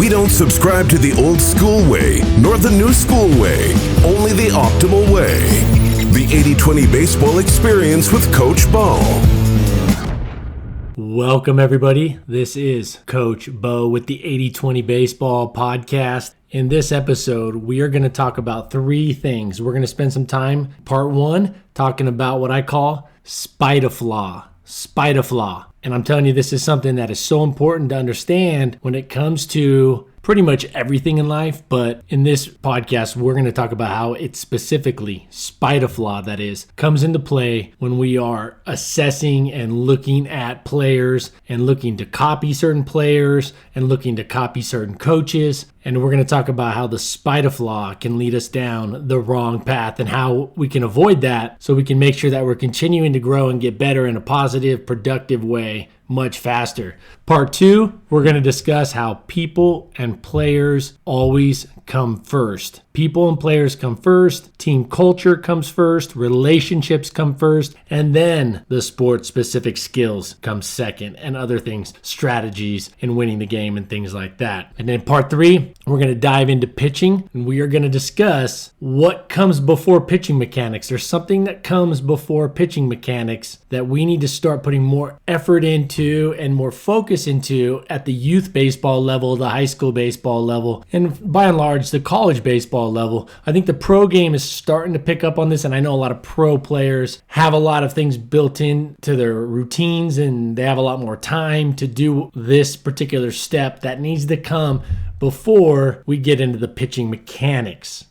We don't subscribe to the old school way, nor the new school way, only the optimal way. The 80-20 Baseball Experience with Coach Bo. Welcome, everybody. This is Coach Bo with the 80-20 Baseball Podcast. In this episode, we are going to talk about three things. We're going to spend some time, part one, talking about what I call Spider-Flaw. And I'm telling you, this is something that is so important to understand when it comes to pretty much everything in life. But in this podcast, we're going to talk about how it specifically, Spider-Flaw, that is, comes into play when we are assessing and looking at players and looking to copy certain players and looking to copy certain coaches. And we're going to talk about how the Spider-Flaw can lead us down the wrong path and how we can avoid that so we can make sure that we're continuing to grow and get better in a positive, productive way much faster. Part two, we're going to discuss how people and players always come first. People and players come first, team culture comes first, relationships come first, and then the sport-specific skills come second, and other things, strategies in winning the game and things like that. And then part three, we're going to dive into pitching, and we are going to discuss what comes before pitching mechanics. There's something that comes before pitching mechanics that we need to start putting more effort into and more focus into at the youth baseball level, the high school baseball level, and by and large, the college baseball level. I think the pro game is starting to pick up on this, and I know a lot of pro players have a lot of things built into their routines, and they have a lot more time to do this particular step that needs to come before we get into the pitching mechanics.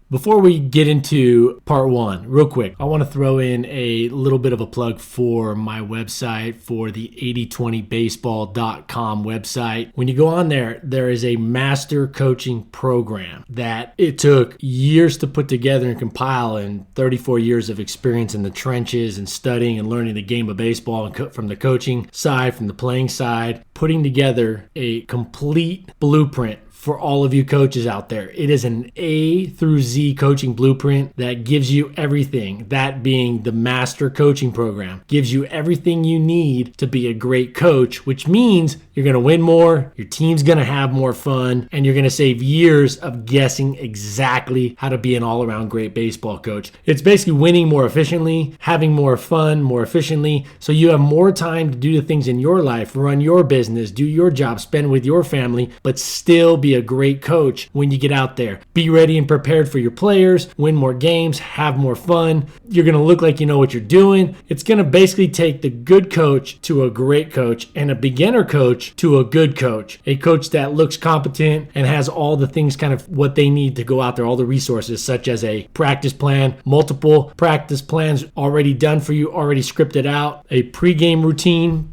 Before we get into part one, real quick, I want to throw in a little bit of a plug for my website, for the 8020baseball.com website. When you go on there, there is a master coaching program that it took years to put together and compile, and 34 years of experience in the trenches and studying and learning the game of baseball and from the coaching side, from the playing side, putting together a complete blueprint for all of you coaches out there. It is an A through Z coaching blueprint that gives you everything, that being the master coaching program, gives you everything you need to be a great coach, which means you're going to win more, your team's going to have more fun, and you're going to save years of guessing exactly how to be an all-around great baseball coach. It's basically winning more efficiently, having more fun more efficiently, so you have more time to do the things in your life, run your business, do your job, spend with your family, but still be a great coach when you get out there. Be ready and prepared for your players, win more games, have more fun. You're going to look like you know what you're doing. It's going to basically take the good coach to a great coach and a beginner coach to a good coach. A coach that looks competent and has all the things kind of what they need to go out there, all the resources such as a practice plan, multiple practice plans already done for you, already scripted out, a pregame routine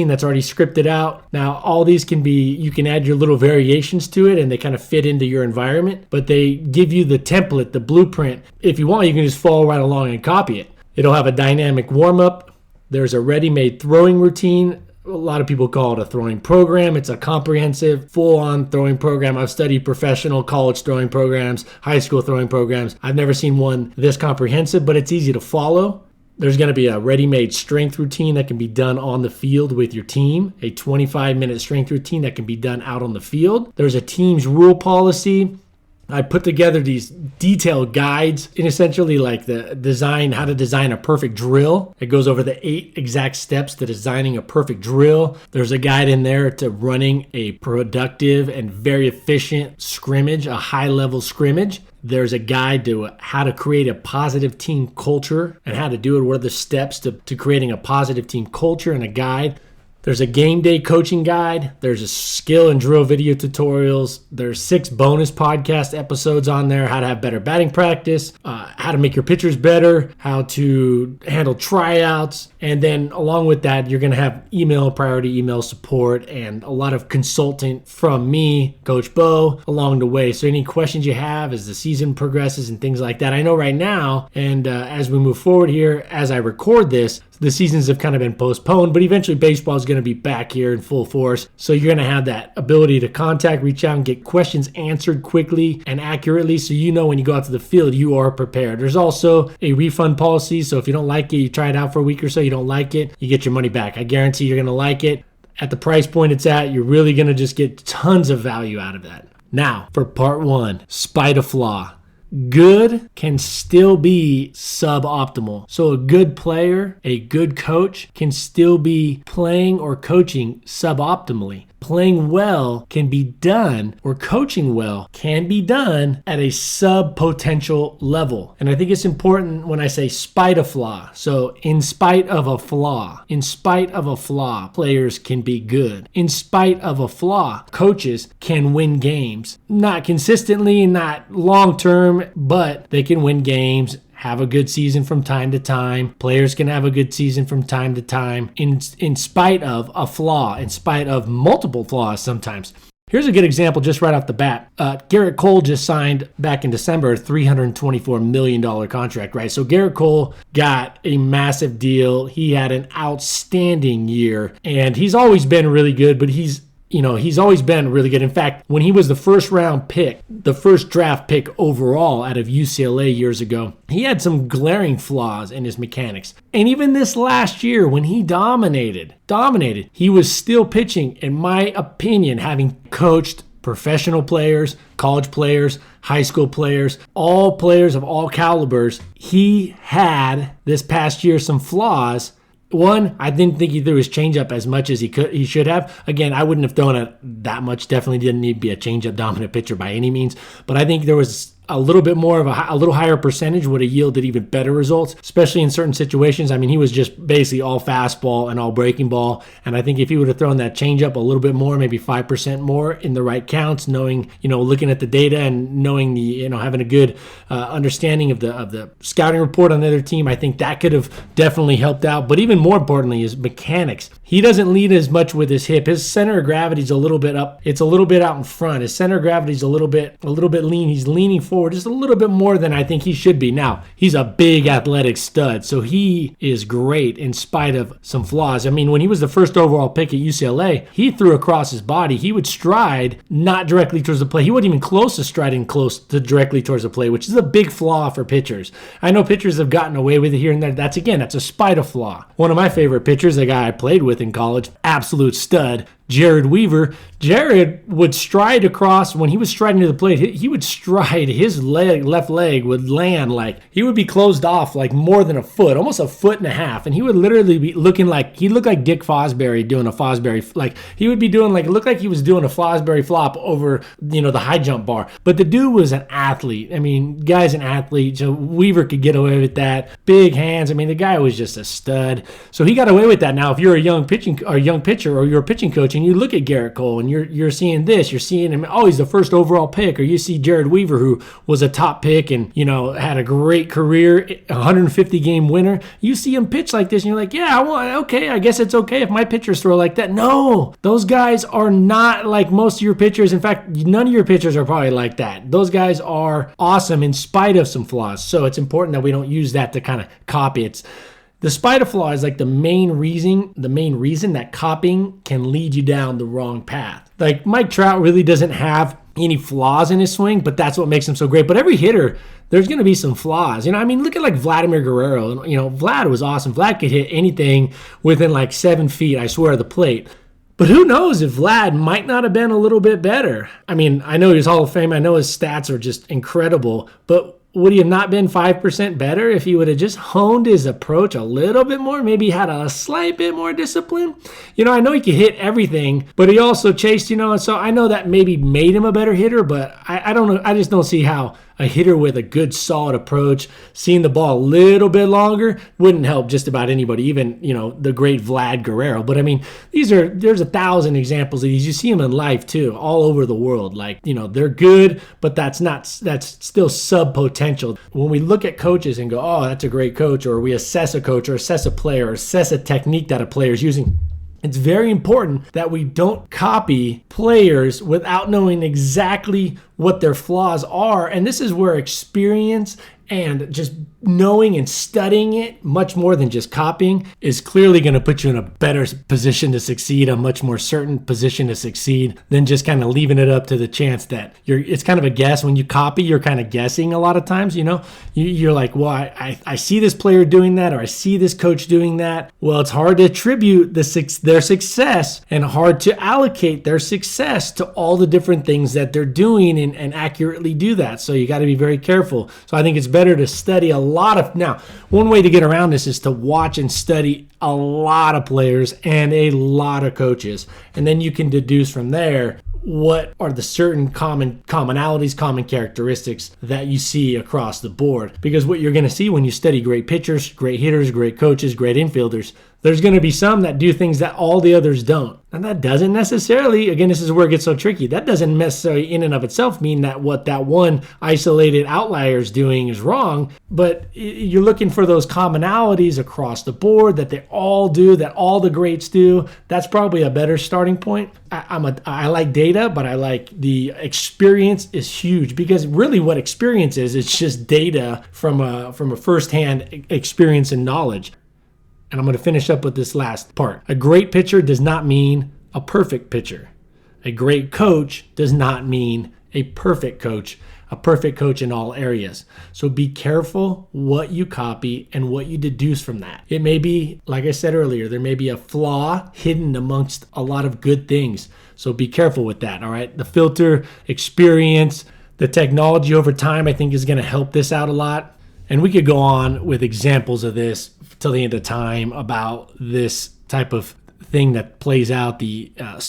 that's already scripted out. Now, all these can be, you can add your little variations to it and they kind of fit into your environment, but they give you the template, the blueprint. If you want, you can just follow right along and copy it. It'll have a dynamic warm-up. There's a ready-made throwing routine. A lot of people call it a throwing program. It's a comprehensive, full-on throwing program. I've studied professional college throwing programs, high school throwing programs. I've never seen one this comprehensive, but it's easy to follow. There's going to be a ready-made strength routine that can be done on the field with your team, a 25-minute strength routine that can be done out on the field. There's a team's rule policy. I put together these detailed guides in essentially like the design, how to design a perfect drill. It goes over the 8 exact steps to designing a perfect drill. There's a guide in there to running a productive and very efficient scrimmage, a high-level scrimmage. There's a guide to how to create a positive team culture and how to do it. What are the steps to creating a positive team culture, and a guide. There's a game day coaching guide. There's a skill and drill video tutorials. There's 6 bonus podcast episodes on there. How to have better batting practice, how to make your pitchers better, how to handle tryouts. And then along with that, you're going to have priority email support and a lot of consultant from me, Coach Bo, along the way. So any questions you have as the season progresses and things like that. I know right now, and as we move forward here, as I record this, the seasons have kind of been postponed, but eventually baseball is going to be back here in full force. So you're going to have that ability to contact, reach out, and get questions answered quickly and accurately, so you know when you go out to the field, you are prepared. There's also a refund policy, so if you don't like it, you try it out for a week or so, you don't like it, you get your money back. I guarantee you're going to like it. at the price point it's at, you're really going to just get tons of value out of that. Now, for part one, spite a flaw. Good can still be suboptimal. So a good player, a good coach can still be playing or coaching suboptimally. Playing well can be done, or coaching well can be done at a sub-potential level. And I think it's important when I say spite a flaw. So in spite of a flaw, players can be good. In spite of a flaw, coaches can win games. Not consistently, not long-term, but they can win games, have a good season from time to time. Players can have a good season from time to time in spite of a flaw, in spite of multiple flaws sometimes. Here's a good example just right off the bat. Garrett Cole just signed back in December a $324 million contract, right? So Garrett Cole got a massive deal. He had an outstanding year, and he's always been really good, but he's always been really good. In fact, when he was the first round pick, the first draft pick overall out of UCLA years ago, he had some glaring flaws in his mechanics. And even this last year when he dominated, he was still pitching, in my opinion, having coached professional players, college players, high school players, all players of all calibers. He had this past year some flaws. One, I didn't think he threw his changeup as much as he should have. Again, I wouldn't have thrown it that much. Definitely didn't need to be a changeup dominant pitcher by any means. But I think there was a little bit more of a little higher percentage would have yielded even better results, especially in certain situations. I mean, he was just basically all fastball and all breaking ball. And I think if he would have thrown that changeup a little bit more, maybe 5% more in the right counts, knowing, looking at the data and knowing having a good understanding of the scouting report on the other team, I think that could have definitely helped out. But even more importantly, his mechanics. He doesn't lead as much with his hip. His center of gravity is a little bit up. It's a little bit out in front. His center of gravity is a little bit lean. He's leaning forward just a little bit more than I think he should be. Now, he's a big athletic stud, so he is great in spite of some flaws. I mean, when he was the first overall pick at UCLA, he threw across his body. He would stride not directly towards the plate. He wasn't even close to striding close to directly towards the plate, which is a big flaw for pitchers. I know pitchers have gotten away with it here and there. That's a spite a flaw. One of my favorite pitchers, the guy I played with in college, absolute stud, Jared Weaver. Jared would stride across, when he was striding to the plate, he would stride, his left leg would land he would be closed off more than a foot, almost a foot and a half. And he would literally be he looked like Dick Fosbury doing a Fosbury, he would be doing it looked like he was doing a Fosbury flop over, the high jump bar. But the dude was an athlete. I mean, guy's an athlete, so Weaver could get away with that. Big hands. I mean, the guy was just a stud. So he got away with that. Now, if you're a young pitcher or you're a pitching coach, and you look at Garrett Cole and you're seeing him, he's the first overall pick, or you see Jared Weaver, who was a top pick and, had a great career, 150 game winner. You see him pitch like this and you're like, I guess it's okay if my pitchers throw like that. No, those guys are not like most of your pitchers. In fact, none of your pitchers are probably like that. Those guys are awesome in spite of some flaws. So it's important that we don't use that to kind of copy. The spite of flaw is the main reason that copying can lead you down the wrong path. Mike Trout really doesn't have any flaws in his swing, but that's what makes him so great. But every hitter, there's going to be some flaws. Look at Vladimir Guerrero. Vlad was awesome. Vlad could hit anything within 7 feet, I swear, of the plate. But who knows if Vlad might not have been a little bit better. I mean, I know he's Hall of Fame. I know his stats are just incredible, but would he have not been 5% better if he would have just honed his approach a little bit more, maybe had a slight bit more discipline? I know he could hit everything, but he also chased, and so I know that maybe made him a better hitter, but I don't know. I just don't see how a hitter with a good, solid approach, seeing the ball a little bit longer, wouldn't help just about anybody, even, the great Vlad Guerrero. But I mean, there's 1,000 examples of these. You see them in life too, all over the world. They're good, but that's still sub-potential. When we look at coaches and go, oh, that's a great coach, or we assess a coach or assess a player or assess a technique that a player is using, it's very important that we don't copy players without knowing exactly what their flaws are. And this is where experience and just knowing and studying it much more than just copying is clearly going to put you in a better position to succeed, a much more certain position to succeed than just kind of leaving it up to the chance that it's kind of a guess. When you copy, you're kind of guessing a lot of times, you're like, well, I see this player doing that, or I see this coach doing that. Well, it's hard to attribute their success and hard to allocate their success to all the different things that they're doing and accurately do that. So you got to be very careful. So I think it's better to study a lot of. Now, one way to get around this is to watch and study a lot of players and a lot of coaches, and then you can deduce from there what are the certain commonalities, common characteristics that you see across the board. Because what you're going to see when you study great pitchers, great hitters, great coaches, great infielders, there's going to be some that do things that all the others don't. And that doesn't necessarily, again, this is where it gets so tricky. That doesn't necessarily in and of itself mean that what that one isolated outlier is doing is wrong, but you're looking for those commonalities across the board that they all do, that all the greats do. That's probably a better starting point. I like data, but I like the experience is huge, because really what experience is, it's just data from a firsthand experience and knowledge. And I'm going to finish up with this last part. A great pitcher does not mean a perfect pitcher. A great coach does not mean a perfect coach in all areas. So be careful what you copy and what you deduce from that. It may be, like I said earlier, there may be a flaw hidden amongst a lot of good things. So be careful with that, all right? The filter, experience, the technology over time, I think is going to help this out a lot. And we could go on with examples of this till the end of time about this type of thing that plays out.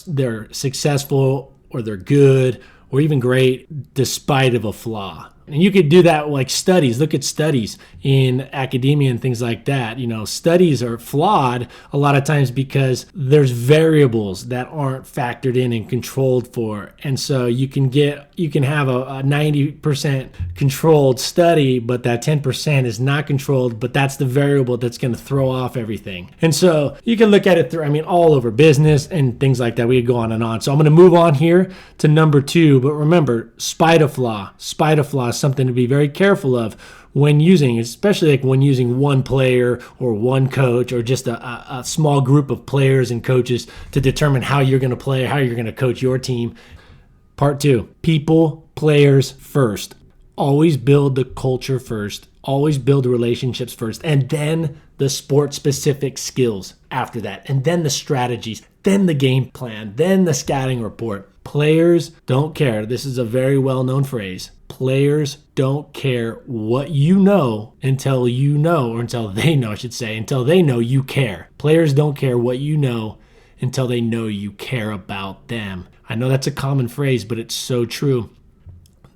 They're successful, or they're good, or even great despite of a flaw. And you could do that like studies. Look at studies in academia and things like that. Studies are flawed a lot of times because there's variables that aren't factored in and controlled for. And so you can have a 90% controlled study, but that 10% is not controlled, but that's the variable that's going to throw off everything. And so you can look at it through, all over business and things like that. We could go on and on. So I'm going to move on here to number 2, but remember, spite of flaw is something to be very careful of when using, especially like when using one player or one coach, or just a small group of players and coaches to determine how you're going to play, how you're going to coach your team. Part 2, people, players first. Always build the culture first. Always build relationships first. And then the sport-specific skills after that. And then the strategies. Then the game plan. Then the scouting report. Players don't care. This is a very well-known phrase. Players don't care what you know until they know, until they know you care. Players don't care what you know until they know you care about them. I know that's a common phrase, but it's so true.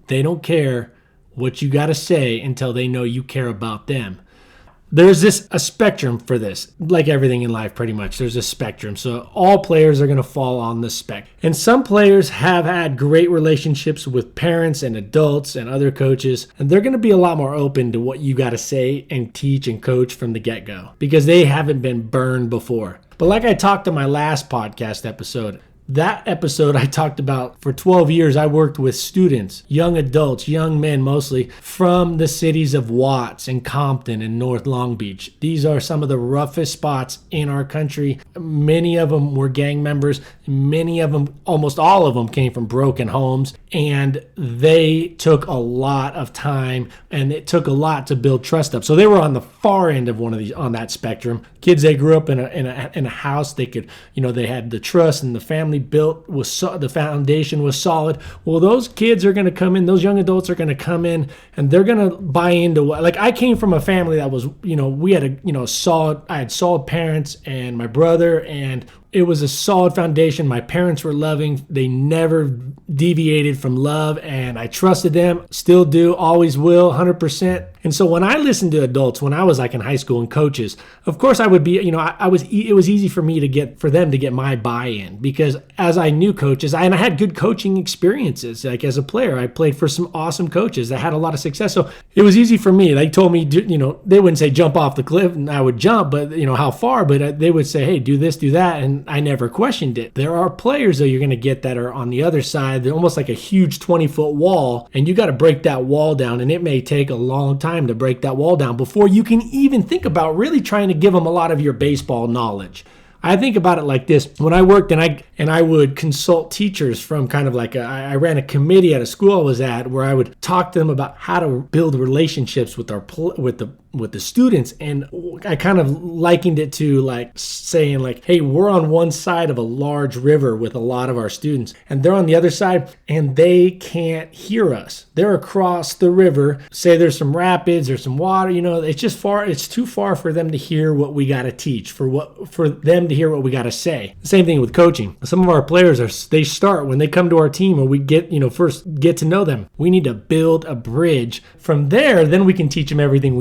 They don't care what you got to say until they know you care about them. There's a spectrum for this, like everything in life pretty much. There's a spectrum. So all players are going to fall on the spectrum. And some players have had great relationships with parents and adults and other coaches, and they're going to be a lot more open to what you got to say and teach and coach from the get-go because they haven't been burned before. But like I talked in my last podcast episode, that episode I talked about, for 12 years, I worked with students, young adults, young men mostly, from the cities of Watts and Compton and North Long Beach. These are some of the roughest spots in our country. Many of them were gang members. Many of them, almost all of them, came from broken homes. And they took a lot of time, and it took a lot to build trust up. So they were on the far end of one of these, on that spectrum. Kids, they grew up in a house. They could, they had the trust, and the family built the foundation was solid. Well, those kids are going to come in. Those young adults are going to come in, and they're going to buy into what. Like, I came from a family that was, we had I had solid parents and my brother, and it was a solid foundation. My parents were loving. They never deviated from love, and I trusted them. Still do, always will, 100%. And so when I listened to adults, when I was like in high school and coaches, of course I would be, it was easy for them to get my buy-in, because as I knew coaches, and I had good coaching experiences. Like as a player, I played for some awesome coaches that had a lot of success. So it was easy for me. They told me, they wouldn't say jump off the cliff and I would jump, but how far, but they would say, hey, do this, do that. And and I never questioned it. There are players, though, you're going to get that are on the other side. They're almost like a huge 20-foot wall, and you got to break that wall down, and it may take a long time to break that wall down before you can even think about really trying to give them a lot of your baseball knowledge. I think about it like this. When I worked and I would consult teachers from kind of like I ran a committee at a school I was at where I would talk to them about how to build relationships with the students, and I kind of likened it to like saying like, hey, we're on one side of a large river with a lot of our students, and they're on the other side and they can't hear us. They're across the river. Say there's some rapids or some water, it's too far for them to hear what we got to teach, for them to hear what we got to say. Same thing with coaching. Some of our players they start when they come to our team, or we first get to know them. We need to build a bridge. From there, then we can teach them everything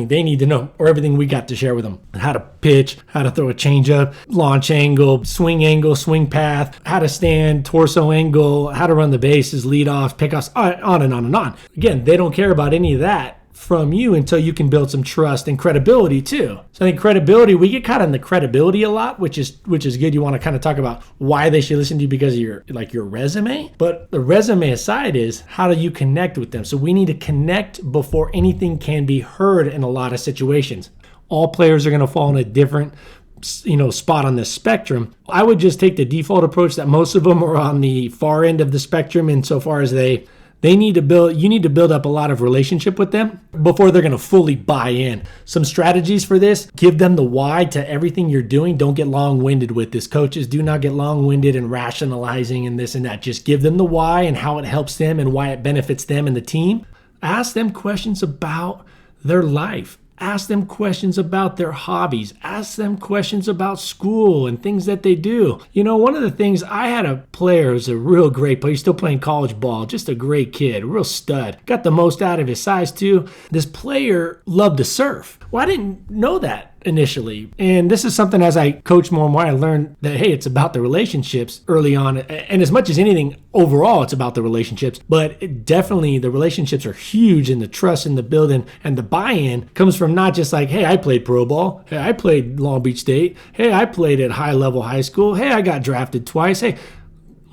they need to know, or everything we got to share with them. How to pitch, how to throw a changeup, launch angle, swing path, how to stand, torso angle, how to run the bases, leadoffs, pickoffs, on and on and on. Again, they don't care about any of that from you until you can build some trust and credibility too. So I think credibility, we get caught on the credibility a lot, which is good. You want to kind of talk about why they should listen to you because of your resume. But the resume aside is how do you connect with them? So we need to connect before anything can be heard in a lot of situations. All players are going to fall in a different spot on this spectrum. I would just take the default approach that most of them are on the far end of the spectrum insofar as you need to build up a lot of relationship with them before they're going to fully buy in. Some strategies for this: give them the why to everything you're doing. Don't get long-winded with this. Coaches, do not get long-winded and rationalizing and this and that. Just give them the why and how it helps them and why it benefits them and the team. Ask them questions about their life. Ask them questions about their hobbies. Ask them questions about school and things that they do. One of the things, I had a player who's a real great player. He's still playing college ball, just a great kid, a real stud. Got the most out of his size too. This player loved to surf. Well, I didn't know that initially. And this is something as I coach more and more, I learned that, hey, it's about the relationships early on. And as much as anything, overall, it's about the relationships. But definitely the relationships are huge, and the trust and the building and the buy-in comes from not just like, hey, I played pro ball. Hey, I played Long Beach State. Hey, I played at high level high school. Hey, I got drafted twice. Hey,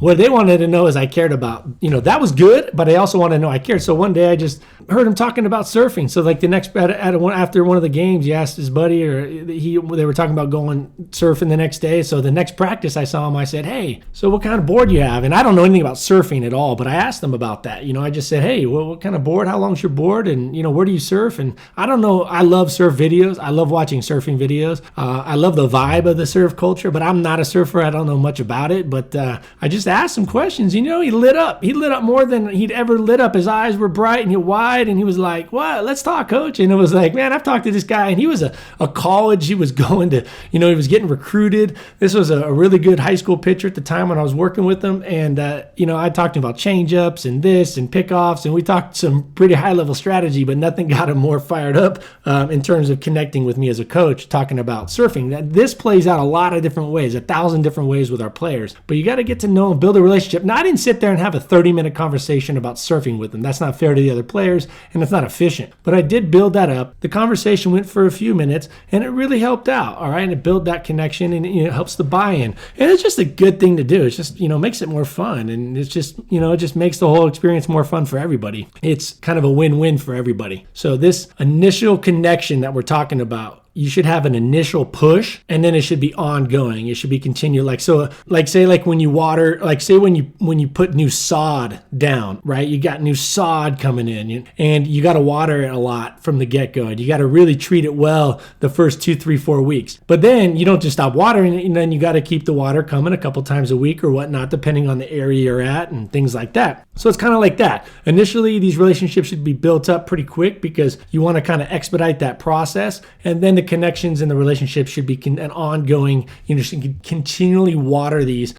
what they wanted to know is I cared about, that was good, but I also wanted to know I cared. So one day I just heard him talking about surfing. So like after one of the games, he asked his buddy, they were talking about going surfing the next day. So the next practice I saw him, I said, hey, so what kind of board do you have? And I don't know anything about surfing at all, but I asked them about that. I just said, hey, what kind of board? How long's your board? And, where do you surf? And I don't know. I love surf videos. I love watching surfing videos. I love the vibe of the surf culture, but I'm not a surfer. I don't know much about it, but I just asked him questions. He lit up. He lit up more than he'd ever lit up. His eyes were bright and wide, and he was like, what? Let's talk, coach. And it was like, man, I've talked to this guy, and he was a college. He was going to, he was getting recruited. This was a really good high school pitcher at the time when I was working with him. And, I talked to him about change-ups and this and pickoffs, and we talked some pretty high-level strategy, but nothing got him more fired up in terms of connecting with me as a coach, talking about surfing. This plays out a lot of different ways, 1,000 different ways with our players. But you got to get to know and build a relationship. Now, I didn't sit there and have a 30-minute conversation about surfing with them. That's not fair to the other players, and it's not efficient. But I did build that up. The conversation went for a few minutes, and it really helped out, all right? And it built that connection, and it helps the buy-in. And it's just a good thing to do. It's just, makes it more fun, and it's just, it just makes the whole experience more fun for everybody. It's kind of a win-win for everybody. So this initial connection that we're talking about, you should have an initial push, and then it should be ongoing. It should be continued. Say when you water, when you put new sod down, right? You got new sod coming in, and you got to water it a lot from the get-go, and you got to really treat it well the first 2, 3, 4 weeks. But then you don't just stop watering it, and then you got to keep the water coming a couple times a week or whatnot, depending on the area you're at and things like that. So it's kind of like that. Initially, these relationships should be built up pretty quick because you want to kind of expedite that process, and then the connections and the relationship should be an ongoing. You should continually water these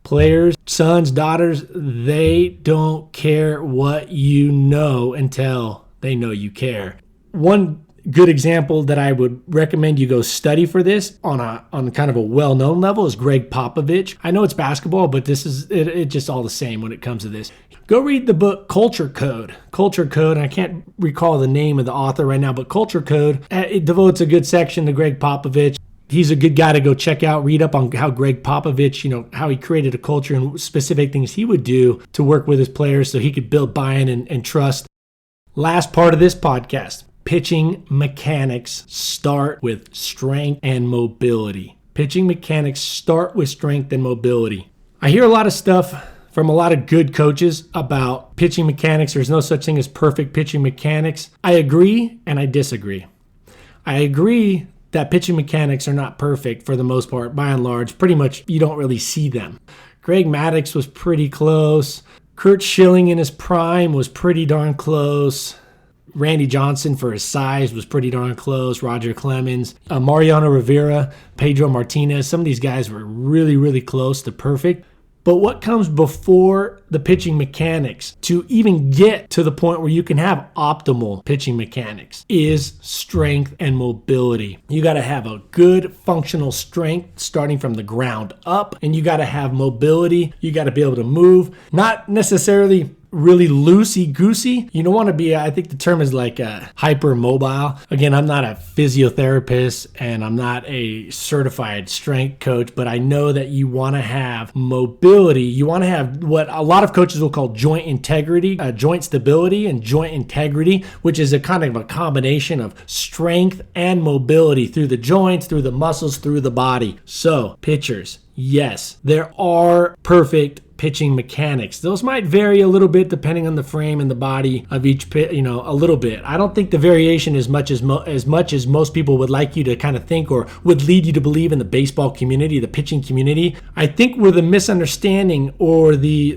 players, sons, daughters. They don't care what you know until they know you care. One good example that I would recommend you go study for this on kind of a well-known level is Greg Popovich. I know it's basketball, but this is it just all the same when it comes to this. Go read the book Culture Code. Culture Code, and I can't recall the name of the author right now, but Culture Code, it devotes a good section to Greg Popovich. He's a good guy to go check out, read up on how Greg Popovich, how he created a culture and specific things he would do to work with his players so he could build buy-in and trust. Last part of this podcast, pitching mechanics start with strength and mobility. Pitching mechanics start with strength and mobility. I hear a lot of stuff from a lot of good coaches about pitching mechanics. There's no such thing as perfect pitching mechanics. I agree and I disagree. I agree that pitching mechanics are not perfect for the most part. By and large, pretty much you don't really see them. Greg Maddux was pretty close. Curt Schilling in his prime was pretty darn close. Randy Johnson for his size was pretty darn close. Roger Clemens, Mariano Rivera, Pedro Martinez. Some of these guys were really, really close to perfect. But what comes before the pitching mechanics to even get to the point where you can have optimal pitching mechanics is strength and mobility. You got to have a good functional strength starting from the ground up, and you got to have mobility. You got to be able to move, not necessarily really loosey-goosey. You don't want to be, I think the term is like hypermobile. Again, I'm not a physiotherapist and I'm not a certified strength coach, but I know that you want to have mobility. You want to have what a lot of coaches will call joint integrity, joint stability and joint integrity, which is a kind of a combination of strength and mobility through the joints, through the muscles, through the body. So, pitchers, yes, there are perfect pitching mechanics. Those might vary a little bit depending on the frame and the body of each pitch, a little bit. I don't think the variation is as much as most people would like you to kind of think or would lead you to believe in the baseball community, the pitching community. I think where the misunderstanding or the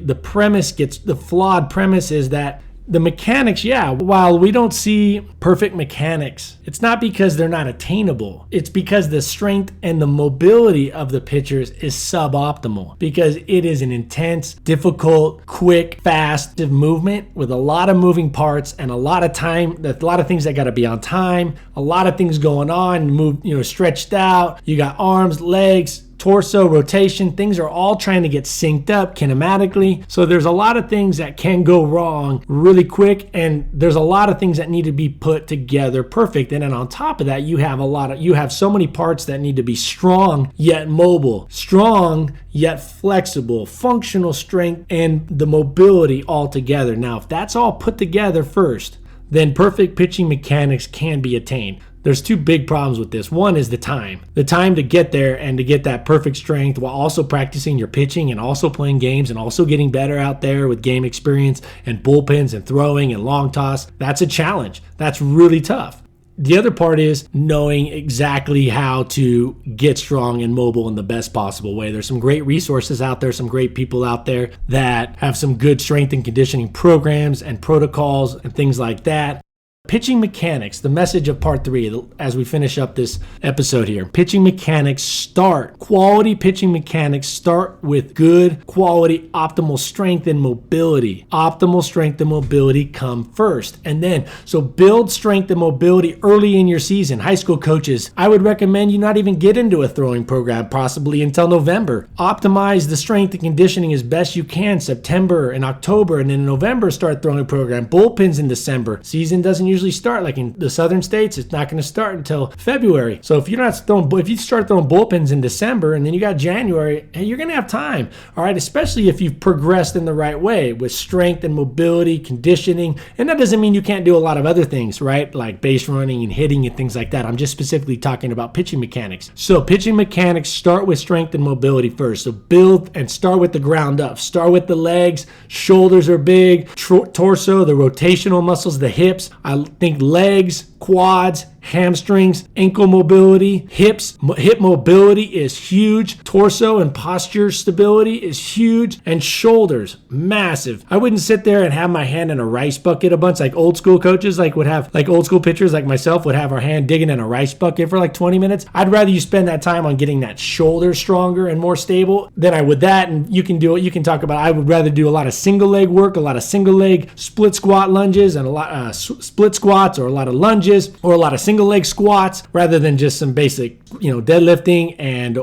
flawed premise is that the mechanics, while we don't see perfect mechanics, it's not because they're not attainable. It's because the strength and the mobility of the pitchers is suboptimal because it is an intense, difficult, quick, fast movement with a lot of moving parts and a lot of time, a lot of things that got to be on time, a lot of things going on, stretched out. You got arms, legs, torso, rotation, things are all trying to get synced up kinematically. So there's a lot of things that can go wrong really quick, and there's a lot of things that need to be put together perfect. And then on top of that, you have so many parts that need to be strong yet mobile, strong yet flexible, functional strength, and the mobility all together. Now, if that's all put together first, then perfect pitching mechanics can be attained. There's two big problems with this. One is the time to get there and to get that perfect strength while also practicing your pitching and also playing games and also getting better out there with game experience and bullpens and throwing and long toss. That's a challenge. That's really tough. The other part is knowing exactly how to get strong and mobile in the best possible way. There's some great resources out there, some great people out there that have some good strength and conditioning programs and protocols and things like that. Pitching mechanics, the message of part 3 as we finish up this episode here. Quality pitching mechanics start with good quality, optimal strength and mobility. Optimal strength and mobility come first. And then, so build strength and mobility early in your season. High school coaches, I would recommend you not even get into a throwing program possibly until November. Optimize the strength and conditioning as best you can September and October, and then in November start throwing program. Bullpens in December. Season doesn't usually start, like in the southern states, it's not going to start until February. So if you start throwing bullpens in December and then you got January, hey, you're going to have time. All right, especially if you've progressed in the right way with strength and mobility, conditioning. And that doesn't mean you can't do a lot of other things, right? Like base running and hitting and things like that. I'm just specifically talking about pitching mechanics. So pitching mechanics start with strength and mobility first. So build and start with the ground up. Start with the legs. Shoulders are big. Torso, the rotational muscles, the hips. I think legs, quads, hamstrings, ankle mobility, hip mobility is huge. Torso and posture stability is huge. And shoulders, massive. I wouldn't sit there and have my hand in a rice bucket a bunch like old school coaches old school pitchers like myself would have our hand digging in a rice bucket for like 20 minutes. I'd rather you spend that time on getting that shoulder stronger and more stable than I would that. And you can talk about, I would rather do a lot of single leg work, a lot of single leg split squat lunges and a lot split squats or a lot of lunges or a lot of single leg squats rather than just some basic, deadlifting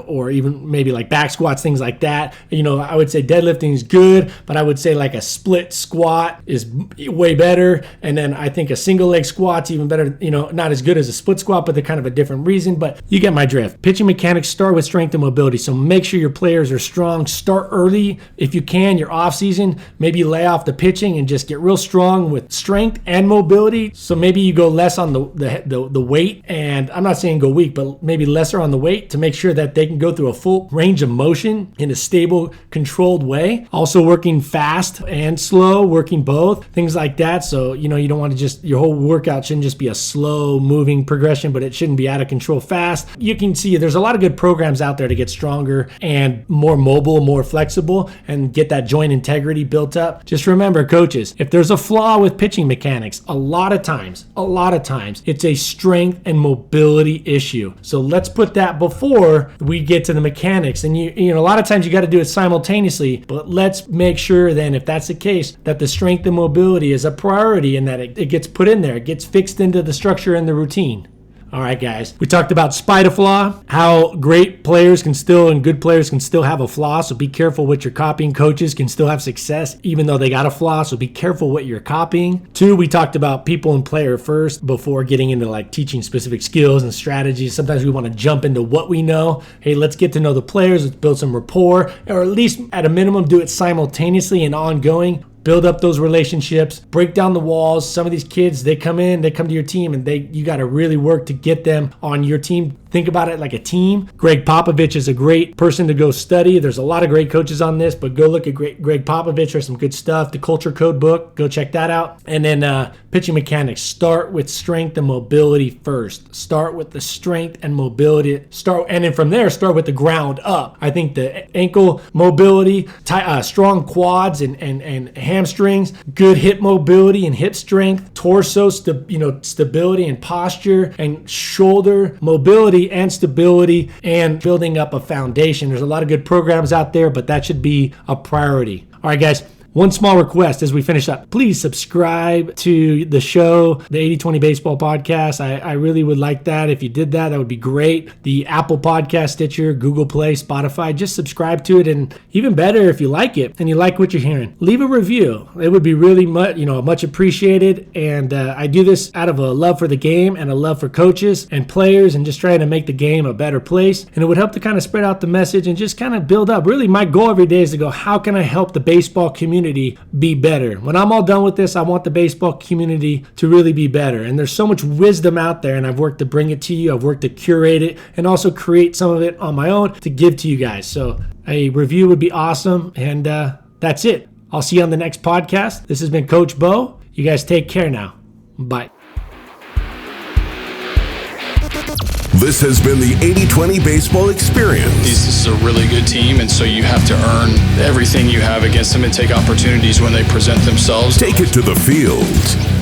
or even maybe like back squats, things like that. I would say deadlifting is good, but I would say like a split squat is way better. And then I think a single leg squat's even better, not as good as a split squat, but they're kind of a different reason, but you get my drift. Pitching mechanics start with strength and mobility. So make sure your players are strong. Start early. If you can, your off season, maybe lay off the pitching and just get real strong with strength and mobility. So maybe you go less on the weight, and I'm not saying go weak, but maybe lesser on the weight to make sure that they can go through a full range of motion in a stable, controlled way. Also working fast and slow, working both, things like that. So, you don't want to just, your whole workout shouldn't just be a slow moving progression, but it shouldn't be out of control fast. You can see there's a lot of good programs out there to get stronger and more mobile, more flexible, and get that joint integrity built up. Just remember, coaches, if there's a flaw with pitching mechanics, a lot of times, it's a strength and mobility issue. So let's put that before we get to the mechanics. And a lot of times you got to do it simultaneously, but let's make sure then, if that's the case, that the strength and mobility is a priority and that it gets put in there, it gets fixed into the structure and the routine. All right, guys, we talked about spite a flaw, how great players can still and good players can still have a flaw. So be careful what you're copying. Coaches can still have success even though they got a flaw. So be careful what you're copying. 2, we talked about people and player first before getting into like teaching specific skills and strategies. Sometimes we want to jump into what we know. Hey, let's get to know the players. Let's build some rapport, or at least at a minimum, do it simultaneously and ongoing. Build up those relationships, break down the walls. Some of these kids, they come to your team and you got to really work to get them on your team. Think about it like a team. Greg Popovich is a great person to go study. There's a lot of great coaches on this, but go look at Greg Popovich. There's some good stuff. The Culture Code book, go check that out. And then pitching mechanics, start with strength and mobility first. Start with the strength and mobility. And then from there, start with the ground up. I think the ankle mobility, strong quads and hamstrings, good hip mobility and hip strength, torso stability and posture, and shoulder mobility and stability, and building up a foundation. There's a lot of good programs out there, but that should be a priority. All right, guys. One small request as we finish up. Please subscribe to the show, the 80/20 Baseball Podcast. I really would like that. If you did that, that would be great. The Apple Podcast, Stitcher, Google Play, Spotify, just subscribe to it. And even better, if you like it and you like what you're hearing, leave a review. It would be really much appreciated. And I do this out of a love for the game and a love for coaches and players, and just trying to make the game a better place. And it would help to kind of spread out the message and just kind of build up. Really, my goal every day is to go, how can I help the baseball community be better? When I'm all done with this, I want the baseball community to really be better. And there's so much wisdom out there, and I've worked to bring it to you. I've worked to curate it and also create some of it on my own to give to you guys. So a review would be awesome. And that's it. I'll see you on the next podcast. This has been Coach Bo. You guys take care now. Bye. This has been the 80/20 Baseball Experience. This is a really good team, and so you have to earn everything you have against them and take opportunities when they present themselves. Take it to the field.